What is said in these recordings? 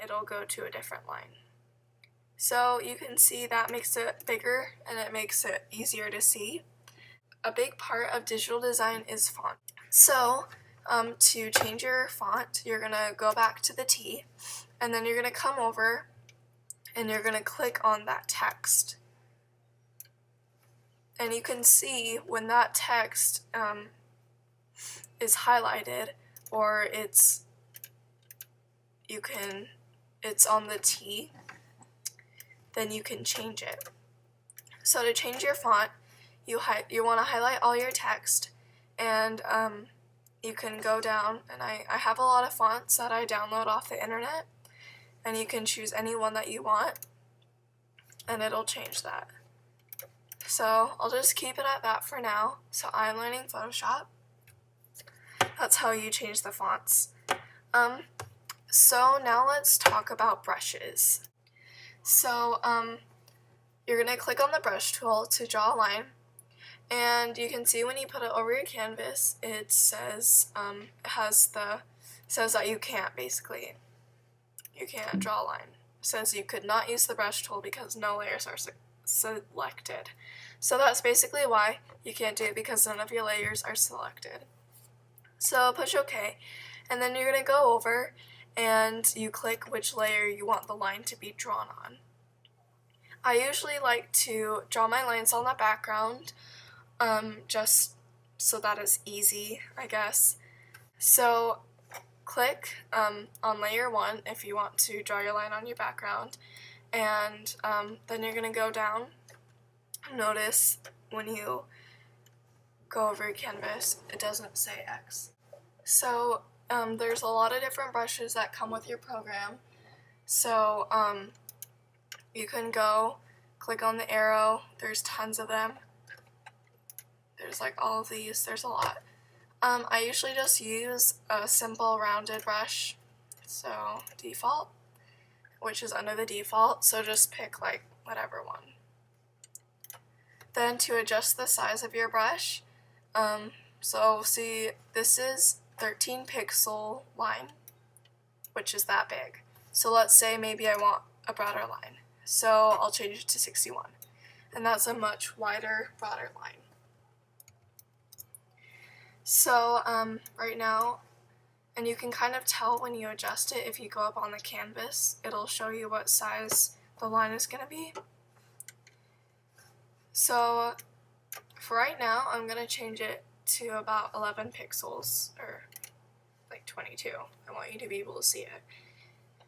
it'll go to a different line. So you can see that makes it bigger and it makes it easier to see. A big part of digital design is font. So to change your font, you're going to go back to the T, and then you're going to come over and you're going to click on that text. And you can see when that text is highlighted, or it's on the T, then you can change it. So to change your font, you want to highlight all your text, and you can go down, and I have a lot of fonts that I download off the internet, and you can choose any one that you want, and it'll change that. So I'll just keep it at that for now. So I'm learning Photoshop. That's how you change the fonts. So now let's talk about brushes. So you're going to click on the brush tool to draw a line, and you can see when you put it over your canvas, it says says that you can't draw a line. It says you could not use the brush tool because no layers are selected. So that's basically why you can't do it, because none of your layers are selected. So push OK, and then you're going to go over and you click which layer you want the line to be drawn on. I usually like to draw my lines on the background, just so that it's easy, I guess. So click on layer 1 if you want to draw your line on your background, and then you're going to go down. Notice when you go over your canvas, it doesn't say X. So there's a lot of different brushes that come with your program. So you can go click on the arrow. There's tons of them. There's like all of these. There's a lot. I usually just use a simple rounded brush, so default, which is under the default, so just pick like whatever one. Then to adjust the size of your brush, so see, this is 13 pixel line, which is that big. So let's say maybe I want a broader line, so I'll change it to 61, and that's a much wider, broader line. So right now, and you can kind of tell when you adjust it, if you go up on the canvas, it'll show you what size the line is going to be. So for right now, I'm going to change it to about 11 pixels, or like 22. I want you to be able to see it.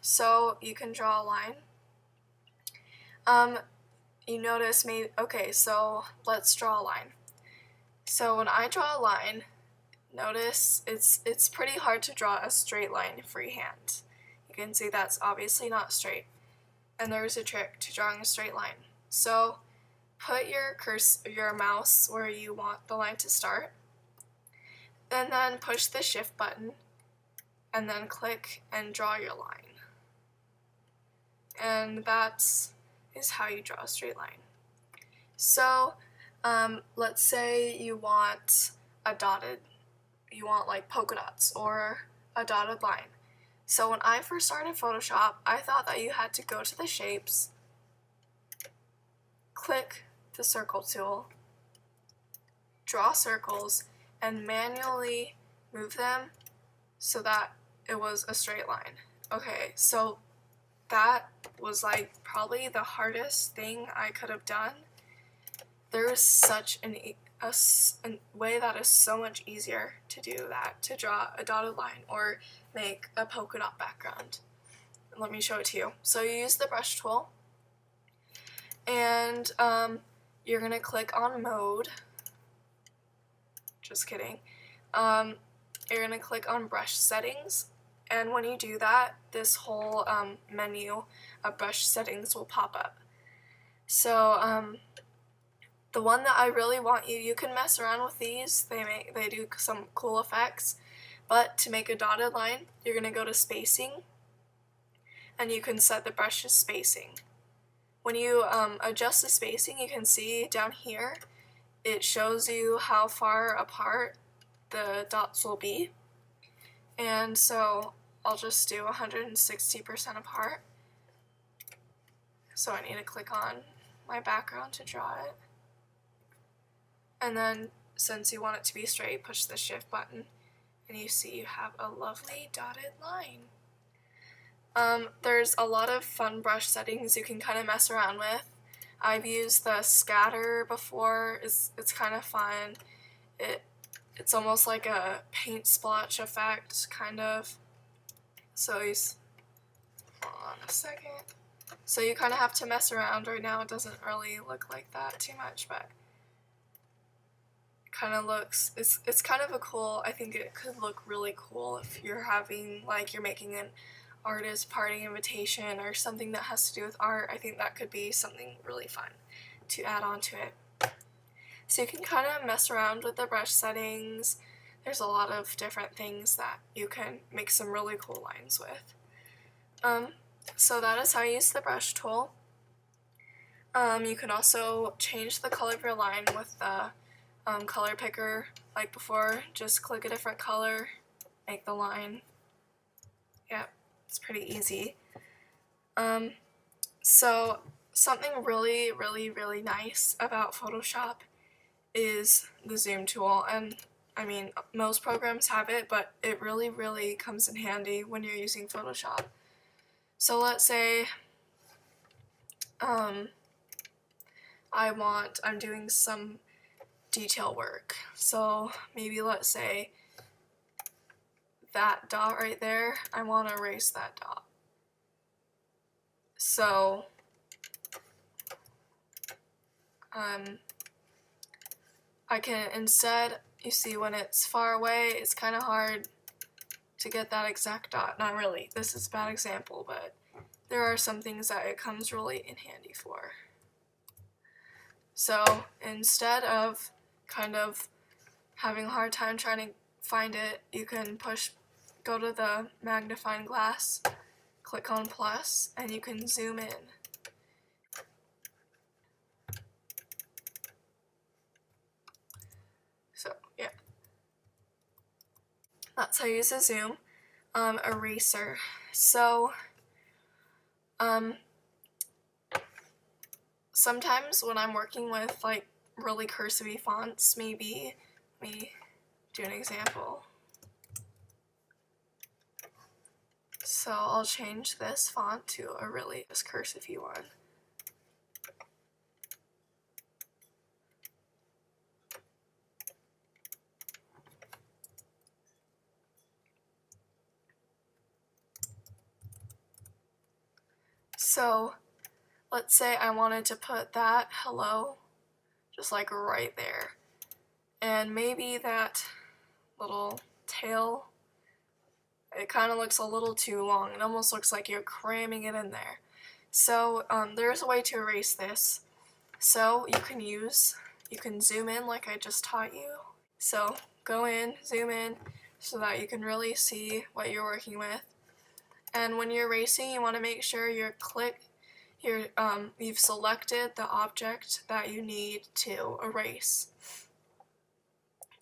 So you can draw a line. You notice okay, so let's draw a line. So when I draw a line, notice it's pretty hard to draw a straight line freehand. You can see that's obviously not straight. And there's a trick to drawing a straight line. So put your mouse where you want the line to start, and then push the shift button, and then click and draw your line. And that is how you draw a straight line. So let's say you want like polka dots or a dotted line. So when I first started Photoshop, I thought that you had to go to the shapes, click the circle tool, draw circles, and manually move them so that it was a straight line. Okay, so that was like probably the hardest thing I could have done. There is such a way that is so much easier to do that, to draw a dotted line or make a polka dot background. Let me show it to you. So you use the brush tool, and you're going to click on mode. Just kidding. You're going to click on brush settings, and when you do that, this whole menu of brush settings will pop up. So the one that I really want you can mess around with these. They do some cool effects, but to make a dotted line, you're going to go to spacing, and you can set the brush's spacing. When you adjust the spacing, you can see down here, it shows you how far apart the dots will be. And so I'll just do 160% apart. So I need to click on my background to draw it. And then, since you want it to be straight, push the shift button, and you see you have a lovely dotted line. There's a lot of fun brush settings you can kind of mess around with. I've used the scatter before. It's kind of fun. It's almost like a paint splotch effect, kind of. So hold on a second. So you kind of have to mess around. Right now it doesn't really look like that too much, but it kind of looks, it's kind of a cool, I think it could look really cool if you're having, like, you're making an artist party invitation or something that has to do with art. I think that could be something really fun to add on to it. So you can kind of mess around with the brush settings. There's a lot of different things that you can make some really cool lines with. So that is how you use the brush tool. You can also change the color of your line with the color picker like before. Just click a different color, make the line. Yep, it's pretty easy. So something really, really, really nice about Photoshop is the zoom tool, and I mean most programs have it, but it really, really comes in handy when you're using Photoshop. So let's say I'm doing some detail work. So maybe let's say that dot right there, I want to erase that dot. So I can instead, you see when it's far away, it's kind of hard to get that exact dot. Not really, this is a bad example, but there are some things that it comes really in handy for. So instead of kind of having a hard time trying to find it, you can go to the magnifying glass, click on plus, and you can zoom in. So yeah, that's how you use a zoom. Eraser. So sometimes when I'm working with like really cursive-y fonts, maybe let me do an example. So I'll change this font to a really just cursive-y one. So let's say I wanted to put that hello just like right there, and maybe that little tail, it kind of looks a little too long. It almost looks like you're cramming it in there. So there's a way to erase this. So you can zoom in like I just taught you. So go in, zoom in, so that you can really see what you're working with. And when you're erasing, you want to make sure you've selected the object that you need to erase.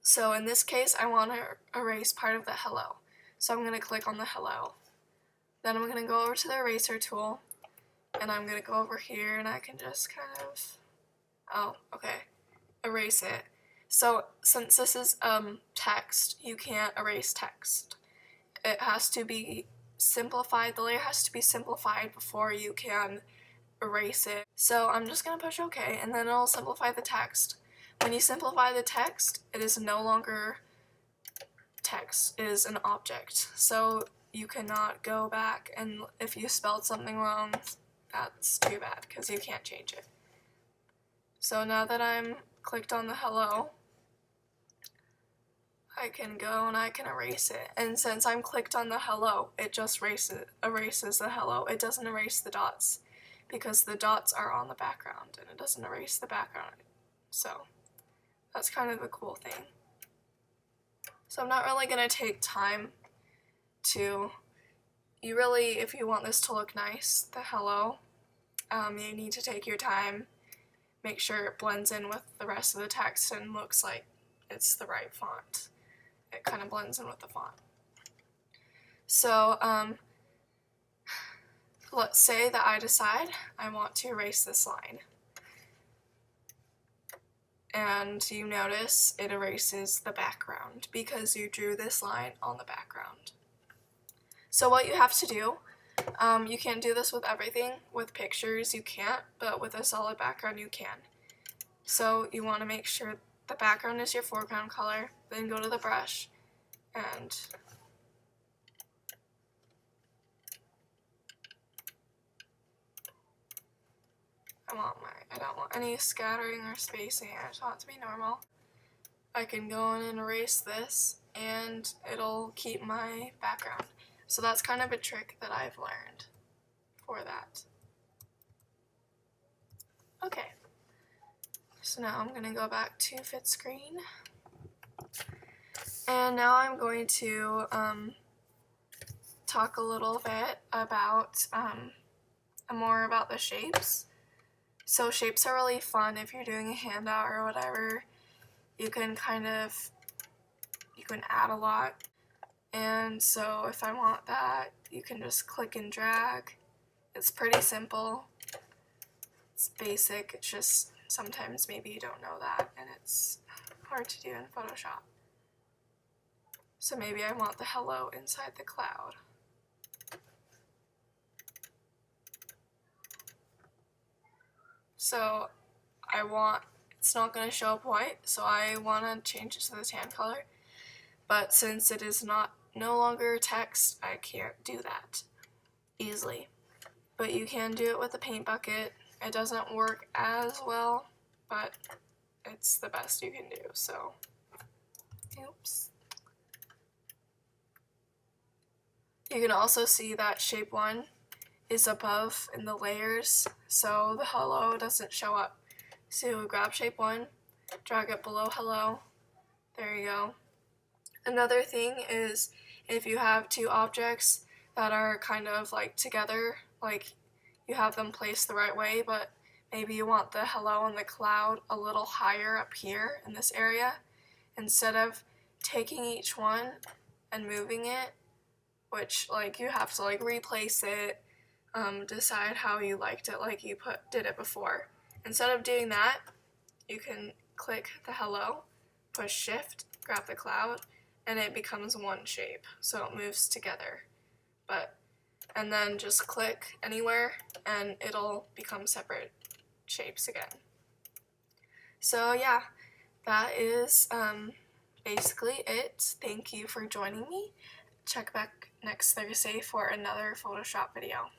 So in this case, I want to erase part of the hello. So I'm going to click on the hello. Then I'm going to go over to the eraser tool, and I'm going to go over here, and I can just kind of, erase it. So since this is text, you can't erase text. It has to be simplified. The layer has to be simplified before you can erase it. So I'm just going to push OK, and then it'll simplify the text. When you simplify the text, it is no longer text, it is an object. So you cannot go back, and if you spelled something wrong, that's too bad because you can't change it. So now that I'm clicked on the hello, I can go and I can erase it. And since I'm clicked on the hello, it just erases the hello. It doesn't erase the dots because the dots are on the background, and it doesn't erase the background. So that's kind of a cool thing. So I'm not really going to take time to, if you want this to look nice, the hello, you need to take your time, make sure it blends in with the rest of the text and looks like it's the right font. It kind of blends in with the font. So let's say that I decide I want to erase this line. And you notice it erases the background because you drew this line on the background. So what you have to do, you can't do this with everything. With pictures you can't, but with a solid background you can. So you want to make sure the background is your foreground color, then go to the brush and I don't want any scattering or spacing, I just want it to be normal. I can go in and erase this and it'll keep my background. So that's kind of a trick that I've learned for that. Okay, so now I'm going to go back to fit screen. And now I'm going to talk a little bit about more about the shapes. So shapes are really fun if you're doing a handout or whatever. You can add a lot. And so if I want that, you can just click and drag. It's pretty simple. It's basic. It's just sometimes maybe you don't know that and it's hard to do in Photoshop. So maybe I want the hello inside the cloud. So it's not going to show up white, so I want to change it to the tan color. But since it is no longer text, I can't do that easily. But you can do it with a paint bucket. It doesn't work as well, but it's the best you can do, so oops. You can also see that shape 1 is above in the layers, so the hello doesn't show up. So grab shape 1, drag it below hello, there you go. Another thing is if you have two objects that are kind of like together, like you have them placed the right way, but maybe you want the hello and the cloud a little higher up here in this area, instead of taking each one and moving it, which like you have to like replace it, decide how you liked it, like you did it before. Instead of doing that, you can click the hello, push shift, grab the cloud, and it becomes one shape, so it moves together. And then just click anywhere and it'll become separate shapes again. So yeah, that is basically it. Thank you for joining me. Check back next Thursday for another Photoshop video.